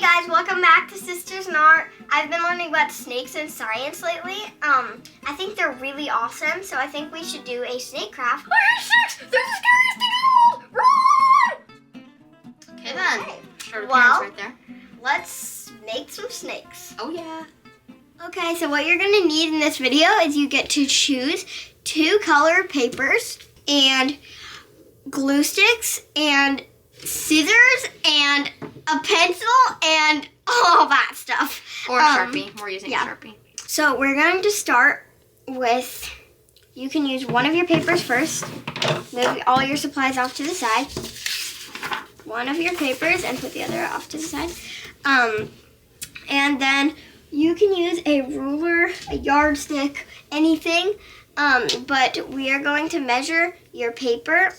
guys, welcome back to Sisters in Art. I've been learning about snakes and science lately. I think they're really awesome, so I think we should do a snake craft. I hate snakes! They're the scariest thing in the world! Run! Okay then. Start of Well, right there. Let's make some snakes. Oh yeah. Okay, so what you're gonna need in this video is you get to choose 2 colored papers and glue sticks and scissors and a pencil and all that stuff. Or a Sharpie. We're using a Sharpie. So we're going to start with, you can use one of your papers first. Move all your supplies off to the side. One of your papers and put the other off to the side. And then you can use a ruler, a yardstick, anything. But we are going to measure your paper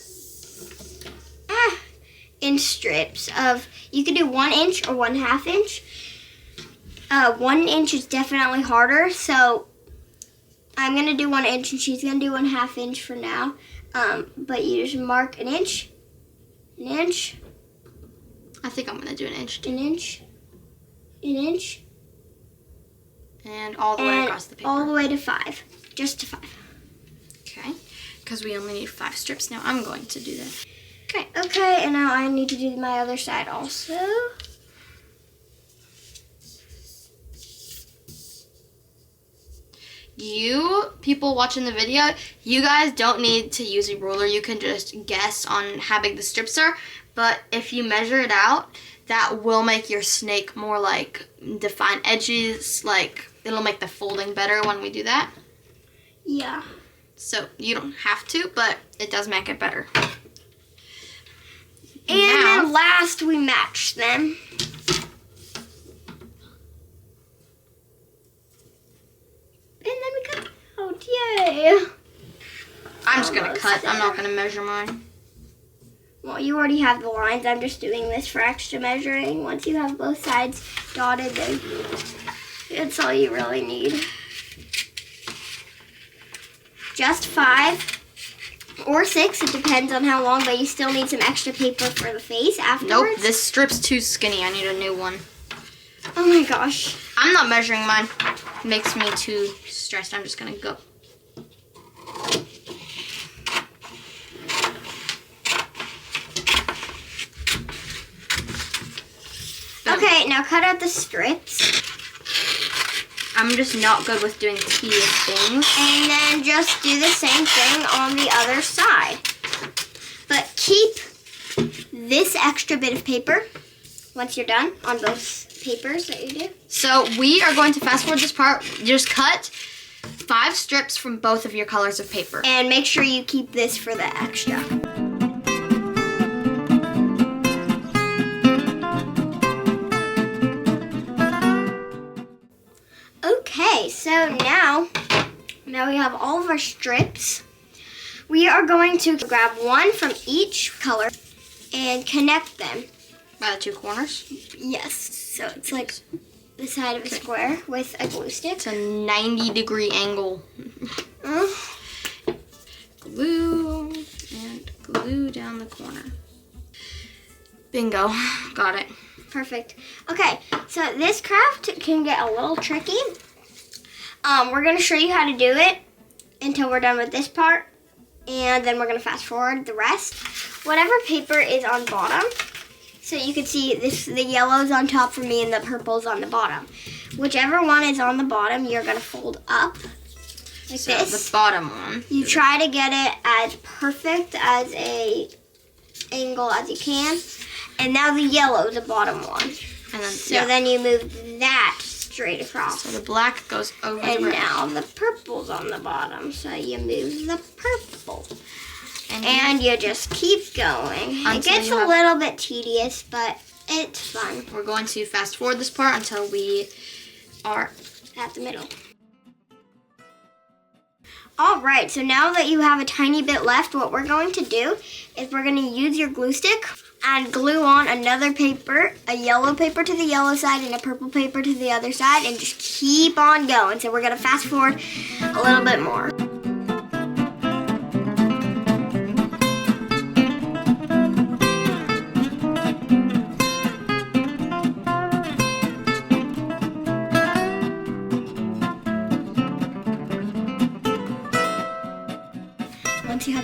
in strips of, you can do 1 inch or 1/2 inch. 1 inch is definitely harder, so I'm gonna do 1 inch and she's gonna do 1/2 inch for now. But you just mark an inch, I think I'm gonna do an inch. an inch, And all the way across the paper. all the way to 5, just to 5. Okay. Because we only need 5 strips now. I'm going to do that. Okay, and now I need to do my other side also. You people watching the video, you guys don't need to use a ruler. You can just guess on how big the strips are. But if you measure it out, that will make your snake more like defined edges. Like it'll make the folding better when we do that. Yeah. So you don't have to, but it does make it better. And then last we match them. And then we cut out, yay! I'm just gonna cut. I'm not gonna measure mine. Well, you already have the lines. I'm just doing this for extra measuring. Once you have both sides dotted, then that's all you really need. Just 5 or 6, it depends on how long, but you still need some extra paper for the face afterwards. Nope, this strip's too skinny. I need a new one. Oh my gosh. I'm not measuring mine. It makes me too stressed. I'm just gonna go. Okay, now cut out the strips. I'm just not good with doing tedious things. And then just do the same thing on the other side. But keep this extra bit of paper once you're done on both papers that you do. So we are going to fast forward this part. Just cut 5 strips from both of your colors of paper. And make sure you keep this for the extra. Okay, so now we have all of our strips. We are going to grab one from each color and connect them. By the 2 corners? Yes, so it's like the side of a square with a glue stick. It's a 90-degree angle. Glue and glue down the corner. Bingo, got it. Perfect. Okay, so this craft can get a little tricky. We're going to show you how to do it until we're done with this part. And then we're going to fast forward the rest. Whatever paper is on bottom. So you can see this, the yellow's on top for me and the purple's on the bottom. Whichever one is on the bottom, you're going to fold up like So this. the bottom one. You try to get it as perfect as a angle as you can. And now the yellow, the bottom one. And then, So then you move that straight across. So the black goes over And the red. now the purple's on the bottom. So you move the purple. And And you just keep going. It Until gets you a have- little bit tedious, but it's fun we're going to fast forward this part until we are at the middle. All right, so now that you have a tiny bit left, what we're going to do is we're going to use your glue stick and glue on another paper, a yellow paper to the yellow side and a purple paper to the other side, and just keep on going. So we're going to fast forward a little bit more.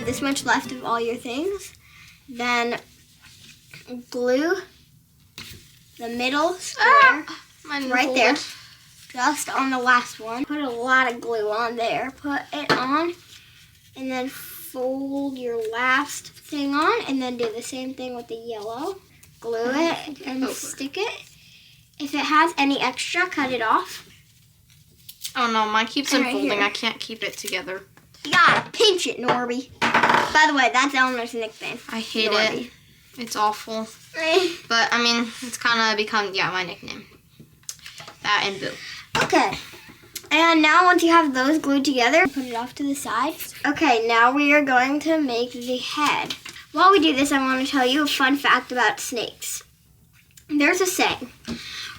have this much left of all your things, then glue the middle square right there, just on the last one. Put a lot of glue on there. Put it on, and then fold your last thing on, and then do the same thing with the yellow. Glue it and stick it. If it has any extra, cut it off. Oh no, mine keeps unfolding. Here. I can't keep it together. You gotta pinch it, Norby. By the way, that's Eleanor's nickname. I hate Norby. it. It's awful. But, I mean, it's kind of become, my nickname. That and Boo. Okay. And now once you have those glued together, put it off to the side. Okay, now we are going to make the head. While we do this, I want to tell you a fun fact about snakes. There's a saying,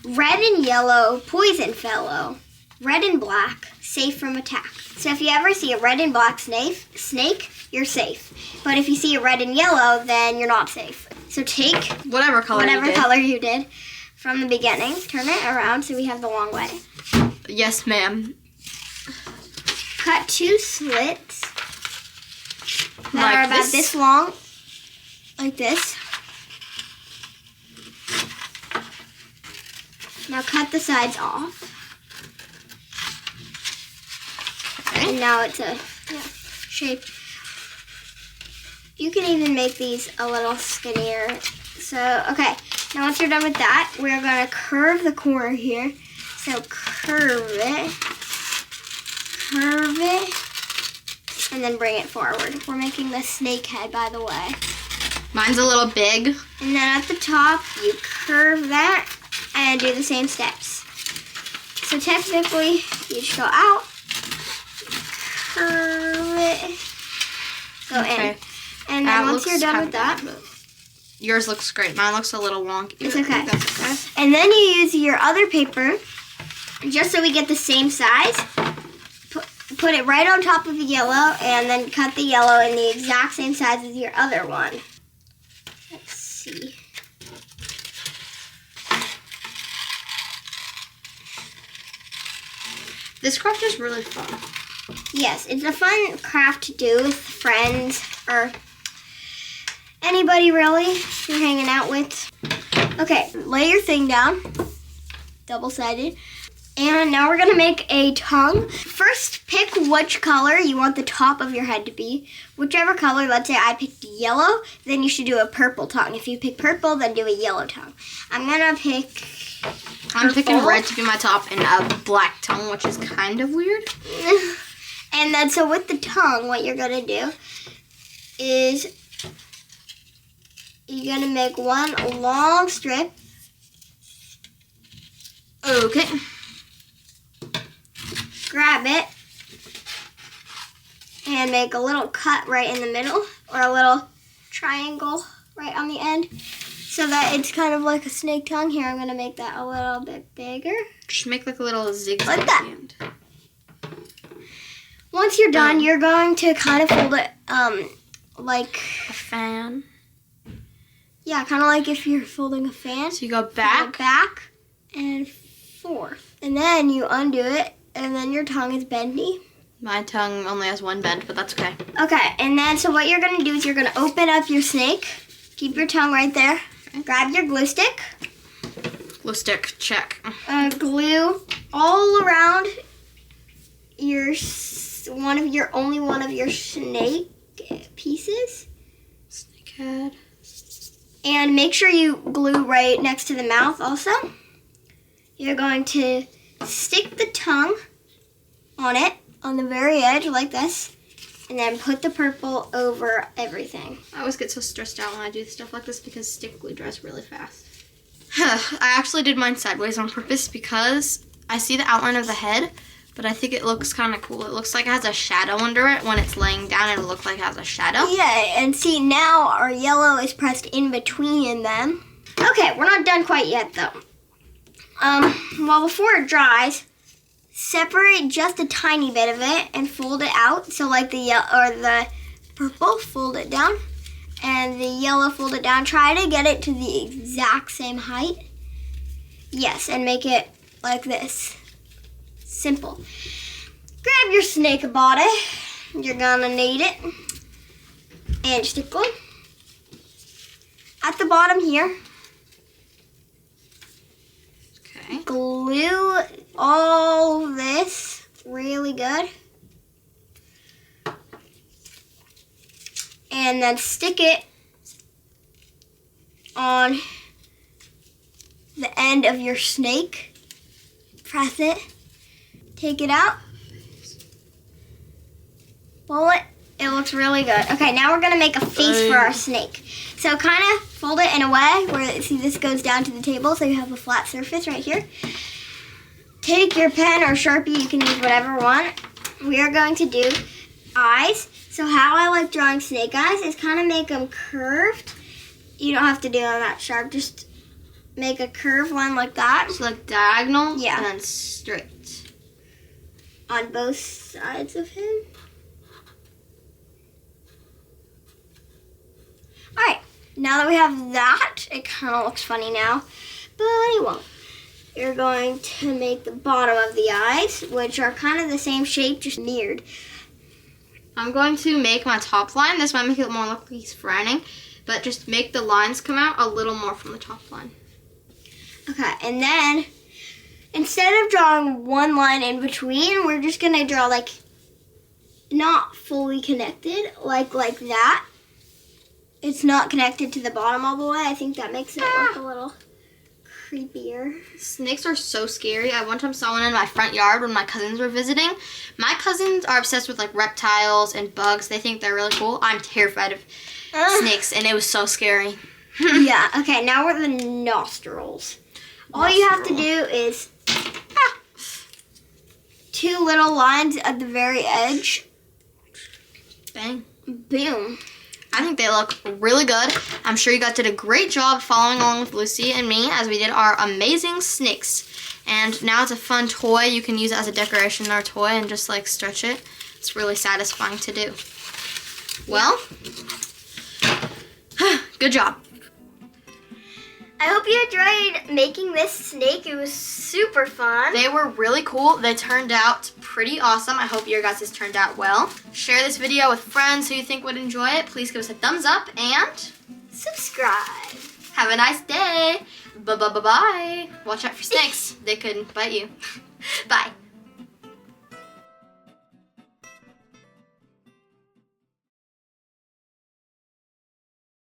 red and yellow, poison fellow. Red and black, safe from attack. So if you ever see a red and black snake, you're safe. But if you see a red and yellow, then you're not safe. So take Whatever color you did from the beginning, turn it around so we have the long way. Yes, ma'am. Cut 2 slits that Like are about this? this long, like this. Now cut the sides off. Okay. And now it's a shape. You can even make these a little skinnier. So, okay. Now once you're done with that, we're going to curve the corner here. So curve it, and then bring it forward. We're making the snake head, by the way. Mine's a little big. And then at the top, you curve that and do the same steps. So technically, you just go out, curve it, go in. And then once you're done with that, yours looks great. Mine looks a little wonky. it's okay. That's okay. And then you use your other paper, just so we get the same size. Put it right on top of the yellow, and then cut the yellow in the exact same size as your other one. Let's see. This craft is really fun. Yes, it's a fun craft to do with friends or anybody really you're hanging out with. Okay, lay your thing down, double-sided. And now we're gonna make a tongue. First, pick which color you want the top of your head to be. Whichever color, let's say I picked yellow, then you should do a purple tongue. If you pick purple, then do a yellow tongue. I'm gonna pick I'm picking purple. red to be my top and a black tongue, which is kind of weird. And then, so with the tongue, what you're gonna do is you're gonna make one long strip. Okay. Grab it and make a little cut right in the middle, or a little triangle right on the end, so that it's kind of like a snake tongue. Here, I'm gonna make that a little bit bigger. Just make like a little zigzag Like at that. the end. Once you're done, you're going to kind of fold it, like, A fan. yeah, kind of like if you're folding a fan. So you go Fold it back. back and forth, and then you undo it, and then your tongue is bendy. My tongue only has one bend, but that's okay. Okay, and then so what you're gonna do is you're gonna open up your snake. Keep your tongue right there. Grab your glue stick. Glue stick, check. Glue all around your only one of your snake pieces, Snake head. and make sure you glue right next to the mouth. Also, you're going to stick the tongue on it on the very edge like this, and then put the purple over everything. I always get so stressed out when I do stuff like this because stick glue dries really fast. I actually did mine sideways on purpose because I see the outline of the head, but I think it looks kind of cool. It looks like it has a shadow under it. When it's laying down, it'll look like it has a shadow. Yeah, and see, now our yellow is pressed in between them. Okay, we're not done quite yet though. Well, before it dries, separate just a tiny bit of it and fold it out. So like the yellow or the purple, fold it down, and the yellow, fold it down. Try to get it to the exact same height. Yes, and make it like this. Simple. Grab your snake body. You're gonna need it. and stick glue. At the bottom here, Okay. glue all this really good. And then stick it on the end of your snake. Press it. Take it out. Pull it. It looks really good. Okay, now we're gonna make a face for our snake. So kind of fold it in a way where, see, this goes down to the table, so you have a flat surface right here. Take your pen or Sharpie, you can use whatever one. We are going to do eyes. So how I like drawing snake eyes is kind of make them curved. You don't have to do them that sharp, just make a curved one like that. So like diagonal, Yeah. and then straight. On both sides of him. Alright, now that we have that, it kind of looks funny now, but it won't. You're going to make the bottom of the eyes, which are kind of the same shape, just mirrored. I'm going to make my top line. This might make it more look like he's frowning, but just make the lines come out a little more from the top line. Okay, and then instead of drawing one line in between, we're just gonna draw like not fully connected, like that. It's not connected to the bottom all the way. I think that makes it look a little creepier. Snakes are so scary. I one time saw one in my front yard when my cousins were visiting. My cousins are obsessed with like reptiles and bugs. They think they're really cool. I'm terrified of snakes, and it was so scary. Yeah, okay, now we're the nostrils. All you have to do is 2 little lines at the very edge. Bang. Boom. I think they look really good. I'm sure you guys did a great job following along with Lucy and me as we did our amazing snakes. And now it's a fun toy. You can use it as a decoration in our toy and just like stretch it. It's really satisfying to do. Well, good job. I hope you enjoyed making this snake. It was super fun. They were really cool. They turned out pretty awesome. I hope your guys' turned out well. Share this video with friends who you think would enjoy it. Please give us a thumbs up and subscribe. have a nice day. Bye-bye. Watch out for snakes. They could bite you. Bye.